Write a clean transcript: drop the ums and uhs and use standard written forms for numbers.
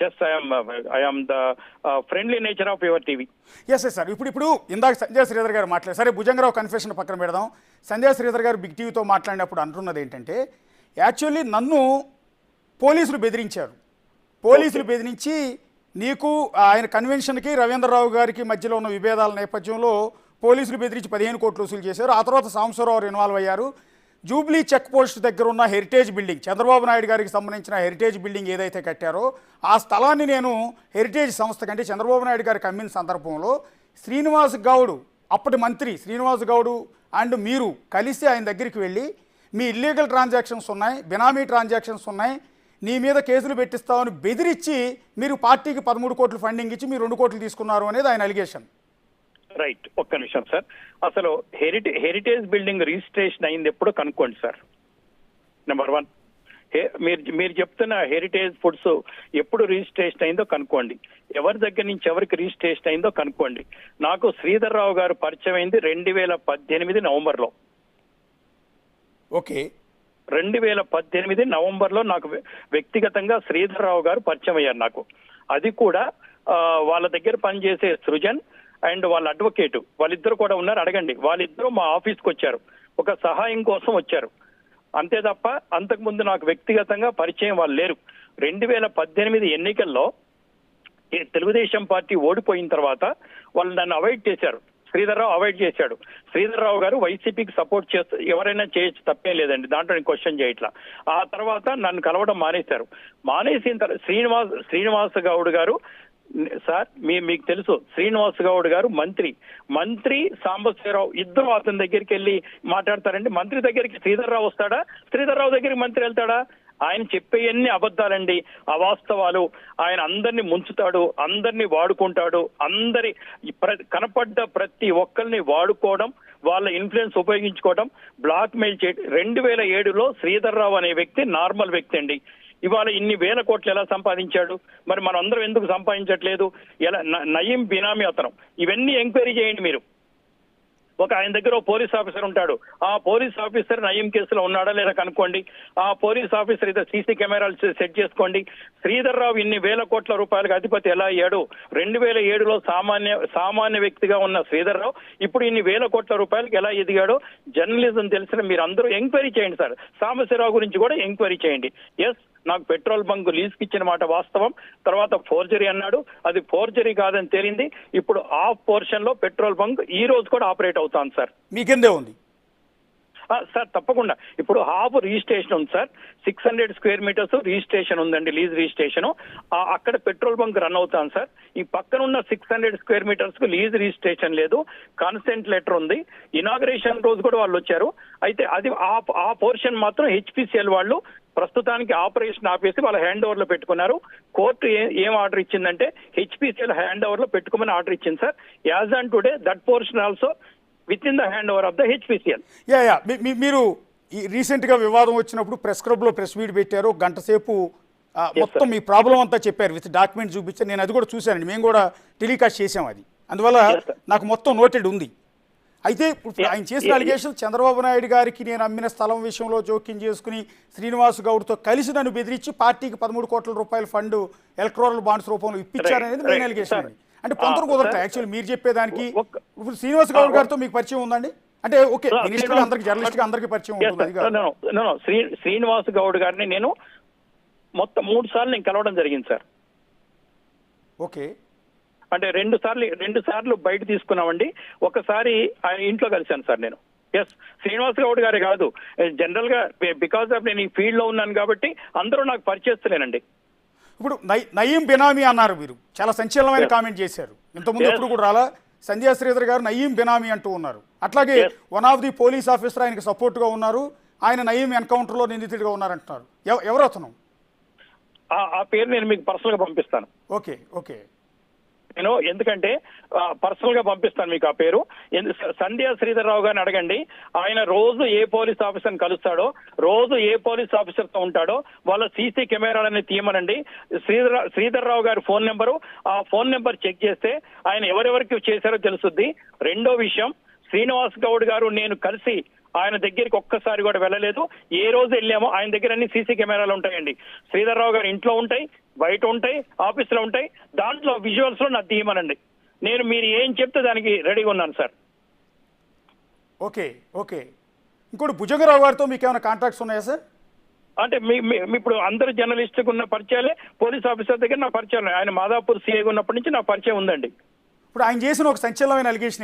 Just I'm the friendly nature of your TV. Yes sir. ఇప్పుడు ఇందాక సంజయ్ శ్రీధర్ గారు మాట్లాడారు. సరే, భుజంగరావు కన్ఫెషన్ పక్కన పెడదాం. సంజయ్ శ్రీధర్ గారు బిగ్ టీవీతో మాట్లాడినప్పుడు అంటున్నది ఏంటంటే, యాక్చువల్లీ నన్ను పోలీసులు బెదిరించారు. పోలీసులు బెదిరించి నీకు ఆయన కన్వెన్షన్కి రవీంద్రరావు గారికి మధ్యలో ఉన్న విభేదాల నేపథ్యంలో పోలీసులు బెదిరించి 15 కోట్లు వసూలు చేశారు. ఆ తర్వాత సాంబశివరావు ఇన్వాల్వ్ అయ్యారు. జూబ్లీ చెక్ పోస్ట్ దగ్గర ఉన్న హెరిటేజ్ బిల్డింగ్, చంద్రబాబు నాయుడు గారికి సంబంధించిన హెరిటేజ్ బిల్డింగ్ ఏదైతే కట్టారో ఆ స్థలాన్ని నేను హెరిటేజ్ సంస్థ కంటే చంద్రబాబు నాయుడు గారికి అమ్మిన సందర్భంలో శ్రీనివాస్ గౌడ్, అప్పటి మంత్రి శ్రీనివాస్ గౌడ్ అండ్ మీరు కలిసి ఆయన దగ్గరికి వెళ్ళి మీ ఇల్లీగల్ ట్రాన్సాక్షన్స్ ఉన్నాయి, బినామీ ట్రాన్సాక్షన్స్ ఉన్నాయి, నీ మీద కేసులు పెట్టిస్తామని బెదిరించి మీరు పార్టీకి 13 కోట్లు ఫండింగ్ ఇచ్చి మీరు 2 కోట్లు తీసుకున్నారు అనేది ఆయన అలిగేషన్. రైట్, ఒక్క నిమిషం సార్. అసలు హెరిటేజ్ బిల్డింగ్ రిజిస్ట్రేషన్ అయింది ఎప్పుడో కనుక్కోండి సార్. నెంబర్ 1, మీరు చెప్తున్న హెరిటేజ్ ఫుడ్స్ ఎప్పుడు రిజిస్ట్రేషన్ అయిందో కనుక్కోండి. ఎవరి దగ్గర నుంచి ఎవరికి రిజిస్ట్రేషన్ అయిందో కనుక్కోండి. నాకు శ్రీధర్ రావు గారు పరిచయం అయింది 2018 నవంబర్లో. ఓకే, 2018 నవంబర్లో నాకు వ్యక్తిగతంగా శ్రీధర్ రావు గారు పరిచయం అయ్యారు నాకు. అది కూడా వాళ్ళ దగ్గర పనిచేసే సృజన్ అండ్ వాళ్ళ అడ్వకేటు వాళ్ళిద్దరు కూడా ఉన్నారు, అడగండి. వాళ్ళిద్దరూ మా ఆఫీస్కి వచ్చారు, ఒక సహాయం కోసం వచ్చారు. అంతే తప్ప అంతకుముందు నాకు వ్యక్తిగతంగా పరిచయం వాళ్ళు లేరు. 2018 ఎన్నికల్లో తెలుగుదేశం పార్టీ ఓడిపోయిన తర్వాత వాళ్ళు నన్ను అవాయిడ్ చేశారు. శ్రీధర్ రావు అవాయిడ్ చేశాడు. శ్రీధర్ రావు గారు వైసీపీకి సపోర్ట్ చేస్తూ ఎవరైనా చేయొచ్చు, తప్పేం లేదండి, దాంట్లో నేను క్వశ్చన్ చేయట్లా. ఆ తర్వాత నన్ను కలవడం మానేశారు. మానేసిన తర్వాత శ్రీనివాస్ గౌడ్ గారు సార్, మీకు తెలుసు శ్రీనివాస్ గౌడ్ గారు మంత్రి సాంబశివరావు ఇద్దరు అతని దగ్గరికి వెళ్ళి మాట్లాడతారండి. మంత్రి దగ్గరికి శ్రీధర్ రావు వస్తాడా? శ్రీధర్ రావు దగ్గరికి మంత్రి వెళ్తాడా? ఆయన చెప్పేయన్ని అబద్ధాలండి, అవాస్తవాలు. ఆయన అందరినీ ముంచుతాడు, అందరినీ వాడుకుంటాడు, కనపడ్డ ప్రతి ఒక్కరిని వాడుకోవడం, వాళ్ళ ఇన్ఫ్లుయెన్స్ ఉపయోగించుకోవడం, బ్లాక్ మెయిల్ చేయడం. 2007లో శ్రీధర్ రావు అనే వ్యక్తి నార్మల్ వ్యక్తి అండి. ఇవాళ ఇన్ని వేల కోట్లు ఎలా సంపాదించాడు? మరి మనం అందరం ఎందుకు సంపాదించట్లేదు? ఎలా? నయీం బినామీ అతను. ఇవన్నీ ఎంక్వైరీ చేయండి మీరు. ఆయన దగ్గర పోలీస్ ఆఫీసర్ ఉంటాడు, ఆ పోలీస్ ఆఫీసర్ నయీం కేసులో ఉన్నాడా లేదా కనుక్కోండి. ఆ పోలీస్ ఆఫీసర్ అయితే సీసీ కెమెరాలు సెట్ చేసుకోండి. శ్రీధర్ రావు ఇన్ని వేల కోట్ల రూపాయలకు అధిపతి ఎలా అయ్యాడు? 2007లో సామాన్య వ్యక్తిగా ఉన్న శ్రీధర్ రావు ఇప్పుడు ఇన్ని వేల కోట్ల రూపాయలకు ఎలా ఎదిగాడో జర్నలిజం తెలిసిన మీరు అందరూ ఎంక్వైరీ చేయండి సార్. సాంబశివరావు గురించి కూడా ఎంక్వైరీ చేయండి. ఎస్, నాకు పెట్రోల్ బంక్ లీజ్కి ఇచ్చిన మాట వాస్తవం. తర్వాత ఫోర్జరీ అన్నాడు, అది ఫోర్జరీ కాదని తేలింది. ఇప్పుడు ఆ పోర్షన్ లో పెట్రోల్ బంక్ ఈ రోజు కూడా ఆపరేట్ అవుతాను సార్. మీకెందే ఉంది సార్? తప్పకుండా. ఇప్పుడు హాఫ్ రిజిస్ట్రేషన్ ఉంది సార్, 600 స్క్వేర్ మీటర్స్ రిజిస్ట్రేషన్ ఉందండి, లీజ్ రిజిస్ట్రేషన్. అక్కడ పెట్రోల్ బంక్ రన్ అవుతాను సార్. ఈ పక్కన ఉన్న 600 స్క్వేర్ మీటర్స్ కు లీజ్ రిజిస్ట్రేషన్ లేదు, కన్సెంట్ లెటర్ ఉంది. ఇనాగరేషన్ రోజు కూడా వాళ్ళు వచ్చారు. అయితే అది ఆ పోర్షన్ మాత్రం హెచ్పిసిఎల్ వాళ్ళు ప్రస్తుతానికి ఆపరేషన్ ఆపేసి వాళ్ళ హ్యాండ్ ఓవర్ లో పెట్టుకున్నారు. కోర్టు ఏం ఆర్డర్ ఇచ్చిందంటే హెచ్పిసిఎల్ హ్యాండ్ ఓవర్ లో పెట్టుకోమని ఆర్డర్ ఇచ్చింది sir. As on today that portion also with in the hand over of the HPCL. మీరు రీసెంట్ గా వివాదం వచ్చినప్పుడు ప్రెస్ క్లబ్ లో ప్రెస్ మీట్ పెట్టారు, గంట సేపు మొత్తం మీ ప్రాబ్లం అంతా చెప్పారు, విత్ డాక్యుమెంట్ చూపించారు. నేను అది కూడా చూశానండి, మేము కూడా టెలికాస్ట్ చేసాం అది. అందువల్ల నాకు మొత్తం నోటెడ్ ఉంది. అయితే ఇప్పుడు ఆయన చేసిన అలిగేషన్, చంద్రబాబు నాయుడు గారికి నేను అమ్మిన స్థలం విషయంలో జోక్యం చేసుకుని శ్రీనివాస్ గౌడ్తో కలిసి నన్ను బెదిరించి పార్టీకి 13 కోట్ల రూపాయల ఫండ్ ఎలక్టోరల్ బాండ్స్ రూపంలో ఇప్పించారనేది మెయిన్ అలిగేషన్ అండి. అంటే కొందరు కుదరట యాక్చువల్లీ మీరు చెప్పేదానికి. ఇప్పుడు శ్రీనివాస్ గౌడ్ గారితో మీకు పరిచయం ఉందండి? అంటే ఓకే, మినిస్టర్ అందరికి, జర్నలిస్ట్ గా అందరికి పరిచయం ఉంటుంది. శ్రీనివాస్ గౌడ్ గారిని నేను మొత్తం 3 సార్లు నేను కలవడం జరిగింది సార్. ఓకే, అంటే 2 సార్లు బయట తీసుకున్నామండి. ఒకసారి ఆయన ఇంట్లో కలిశాను సార్ నేను. ఎస్, శ్రీనివాస్ గౌడ్ గారే కాదు, జనరల్ గా బికాస్ ఆఫ్ నేను ఈ ఫీల్డ్ లో ఉన్నాను కాబట్టి అందరూ నాకు పరిచయస్తులేనండి. ఇప్పుడు నయీం బినామీ అన్నారు, మీరు చాలా సంచలనమైన కామెంట్ చేశారు. ఇంతకుముందు ఎప్పుడు కూడా రాలా. సంజయ్ శ్రీధర్ గారు నయీం బినామీ అంటూ ఉన్నారు. అట్లాగే one of the police officer ఆయనకు సపోర్ట్ గా ఉన్నారు, ఆయన నయీం ఎన్కౌంటర్ లో నిందితుడిగా ఉన్నారంటున్నారు. ఎవరు అతను? ఆ పేరు నేను మీకు పర్సనల్ గా పంపిస్తాను. ఓకే ఓకే, నేను ఎందుకంటే పర్సనల్ గా పంపిస్తాను మీకు ఆ పేరు. సంధ్యా శ్రీధర్ రావు గారిని అడగండి. ఆయన రోజు ఏ పోలీస్ ఆఫీసర్ని కలుస్తాడో, రోజు ఏ పోలీస్ ఆఫీసర్ తో ఉంటాడో వాళ్ళ సీసీ కెమెరాలని తీయమనండి. శ్రీధర్ రావు గారి ఫోన్ నెంబరు, ఆ ఫోన్ నెంబర్ చెక్ చేస్తే ఆయన ఎవరెవరికి చేశారో తెలుస్తుంది. రెండో విషయం, శ్రీనివాస్ గౌడ్ గారు నేను కలిసి ఆయన దగ్గరికి ఒక్కసారి కూడా వెళ్ళలేదు. ఏ రోజు వెళ్ళామో ఆయన దగ్గర అన్ని సీసీ కెమెరాలు ఉంటాయండి. శ్రీధర్ రావు గారు ఇంట్లో ఉంటాయి, బయట ఉంటాయి, ఆఫీసులో ఉంటాయి. దాంట్లో విజువల్స్ లో నాకు తీయమనండి. నేను మీరు ఏం చెప్తే దానికి రెడీగా ఉన్నాను సార్. Okay okay. ఇంకోటి భుజంగరావు గారితో మీకు ఏమైనా కాంట్రాక్ట్స్ ఉన్నాయా సార్? అంటే ఇప్పుడు అందరు జర్నలిస్టుకు ఉన్న పరిచయాలే పోలీస్ ఆఫీసర్ దగ్గర నా పరిచయాలు. ఆయన మాదాపూర్ సిఐగా ఉన్నప్పటి నుంచి నా పరిచయం ఉందండి. ఇప్పుడు ఆయన చేసిన ఒక సంచలనమైన అలిగేషన్